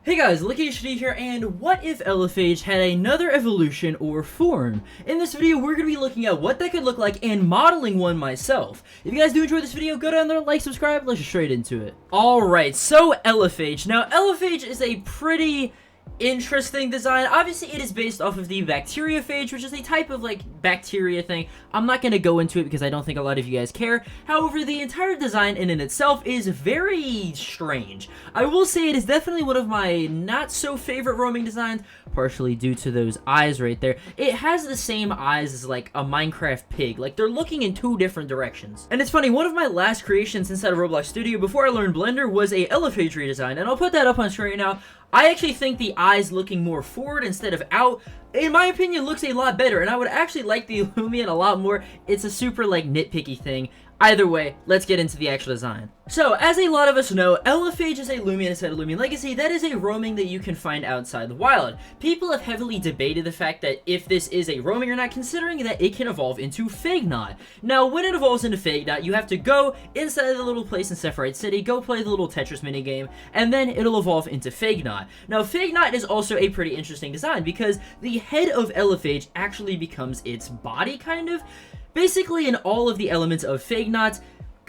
Hey guys, LuckyHD here, and what if Elephage had another evolution or form? In this video, we're going to be looking at what that could look like and modeling one myself. If you guys do enjoy this video, go down there, like, subscribe, let's get straight into it. Alright, so Elephage. Now, Elephage is a pretty interesting design. Obviously, it is based off of the bacteriophage, which is a type of, like, bacteria thing. I'm not going to go into it because I don't think a lot of you guys care. However, the entire design in itself is very strange. I will say it is definitely one of my not-so-favorite roaming designs, partially due to those eyes right there. It has the same eyes as, like, a Minecraft pig. Like, they're looking in two different directions. And it's funny, one of my last creations inside of Roblox Studio before I learned Blender was a Elephage redesign, and I'll put that up on screen right now. I actually think the eyes looking more forward instead of out, in my opinion, looks a lot better, and I would actually like the Loomian a lot more. It's a super, like, nitpicky thing. Either way, let's get into the actual design. So, as a lot of us know, Elephage is a Loomian instead of Loomian Legacy. That is a roaming that you can find outside the wild. People have heavily debated the fact that if this is a roaming or not, considering that it can evolve into Fagnot. Now, when it evolves into Fagnot, you have to go inside the little place in Sephiroth City, go play the little Tetris minigame, and then it'll evolve into Fagnot. Now, Fagnot is also a pretty interesting design because the head of Elephage actually becomes its body, kind of. Basically, in all of the elements of Fagnot,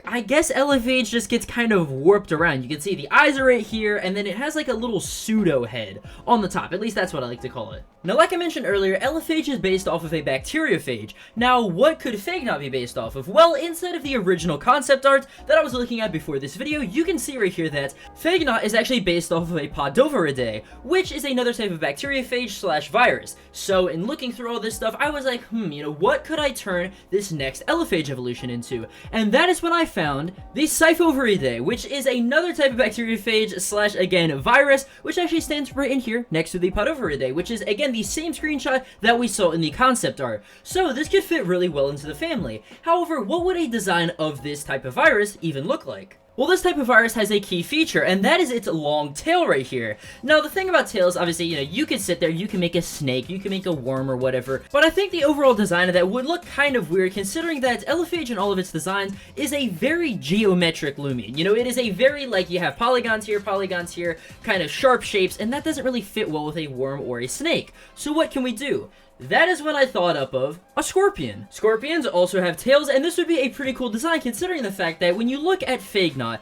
I guess Elephage just gets kind of warped around. You can see the eyes are right here, and then it has like a little pseudo head on the top. At least that's what I like to call it. Now, like I mentioned earlier, Elephage is based off of a bacteriophage. Now, what could Fagnot be based off of? Well, inside of the original concept art that I was looking at before this video, you can see right here that Fagnot is actually based off of a Podoviridae, which is another type of bacteriophage slash virus. So, in looking through all this stuff, I was like, what could I turn this next Elephage evolution into? And that is when I found the Scyphoviridae, which is another type of bacteriophage slash, again, virus, which actually stands right in here next to the Podoviridae, which is, again, the same screenshot that we saw in the concept art. So this could fit really well into the family. However, what would a design of this type of virus even look like? Well, this type of virus has a key feature, and that is its long tail right here. Now, the thing about tails, obviously, you can sit there, you can make a snake, you can make a worm or whatever, but I think the overall design of that would look kind of weird, considering that Elephage in all of its designs is a very geometric Loomian. It is a very, like, you have polygons here, kind of sharp shapes, and that doesn't really fit well with a worm or a snake. So what can we do? That is when I thought up of a scorpion. Scorpions also have tails, and this would be a pretty cool design considering the fact that when you look at Fagnot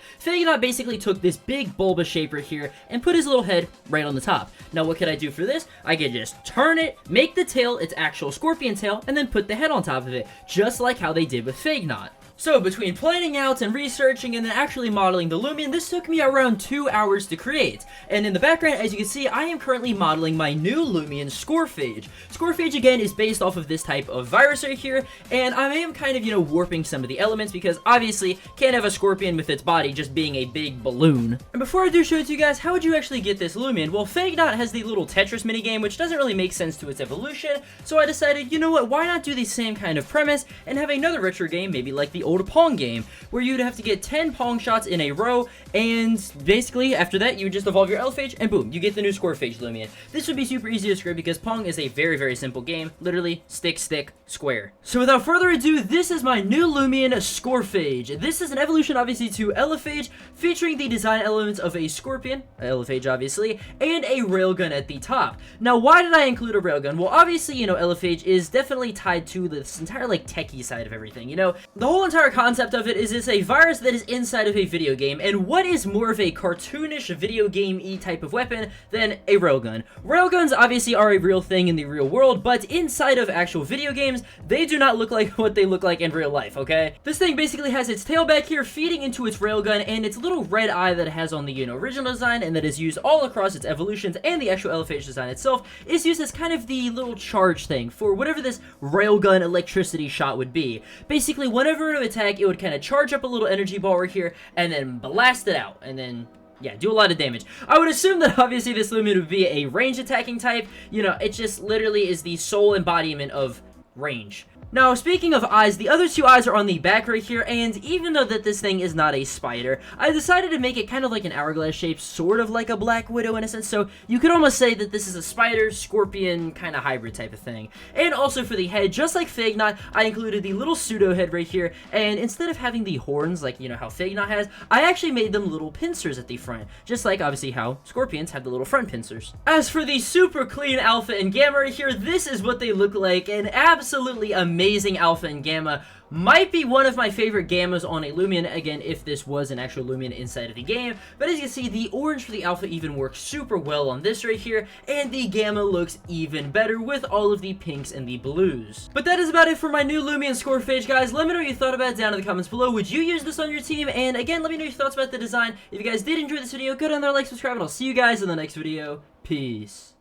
basically took this big bulbous shape right here and put his little head right on the top. Now, what could I do for this? I could just turn it, make the tail its actual scorpion tail, and then put the head on top of it, just like how they did with Fagnot. So, between planning out and researching and then actually modeling the Loomian, this took me around 2 hours to create. And in the background, as you can see, I am currently modeling my new Loomian, Scorphage. Scorphage, again, is based off of this type of virus right here, and I am kind of, warping some of the elements because, obviously, can't have a scorpion with its body just being a big balloon. And before I do show it to you guys, how would you actually get this Loomian? Well, Fagnot has the little Tetris minigame, which doesn't really make sense to its evolution, so I decided, you know what, why not do the same kind of premise and have another retro game, maybe like the old Pong game, where you'd have to get 10 Pong shots in a row, and basically, after that, you would just evolve your Elephage, and boom, you get the new Scorphage Loomian. This would be super easy to script because Pong is a very, very simple game. Literally, stick, stick, square. So without further ado, this is my new Loomian, Scorphage. This is an evolution, obviously, to Elephage, featuring the design elements of a scorpion, Elephage, obviously, and a railgun at the top. Now, why did I include a railgun? Well, obviously, Elephage is definitely tied to this entire, like, techie side of everything, the whole entire concept of it is it's a virus that is inside of a video game, and what is more of a cartoonish video game-y type of weapon than a railgun? Railguns obviously are a real thing in the real world, but inside of actual video games, they do not look like what they look like in real life, okay? This thing basically has its tail back here feeding into its railgun, and its little red eye that it has on the original design, and that is used all across its evolutions and the actual Elephage design itself, is used as kind of the little charge thing for whatever this railgun electricity shot would be. Basically, whenever it would attack, it would kind of charge up a little energy ball right here, and then blast it out, and then, yeah, do a lot of damage. I would assume that obviously this Loomian would be a range attacking type. It just literally is the sole embodiment of range. Now, speaking of eyes, the other two eyes are on the back right here, and even though that this thing is not a spider, I decided to make it kind of like an hourglass shape, sort of like a Black Widow in a sense, so you could almost say that this is a spider, scorpion, kind of hybrid type of thing. And also for the head, just like Fagnot, I included the little pseudo head right here, and instead of having the horns like, you know, how Fagnot has, I actually made them little pincers at the front, just like obviously how scorpions have the little front pincers. As for the super clean Alpha and Gamma right here, this is what they look like, an absolutely amazing Alpha and Gamma. Might be one of my favorite Gammas on a Loomian, again, if this was an actual Loomian inside of the game. But as you can see, the orange for the Alpha even works super well on this right here, and the Gamma looks even better with all of the pinks and the blues. But that is about it for my new Loomian Scorephage, guys. Let me know what you thought about it down in the comments below. Would you use this on your team? And again, let me know your thoughts about the design. If you guys did enjoy this video, go down there, like, subscribe, and I'll see you guys in the next video. Peace.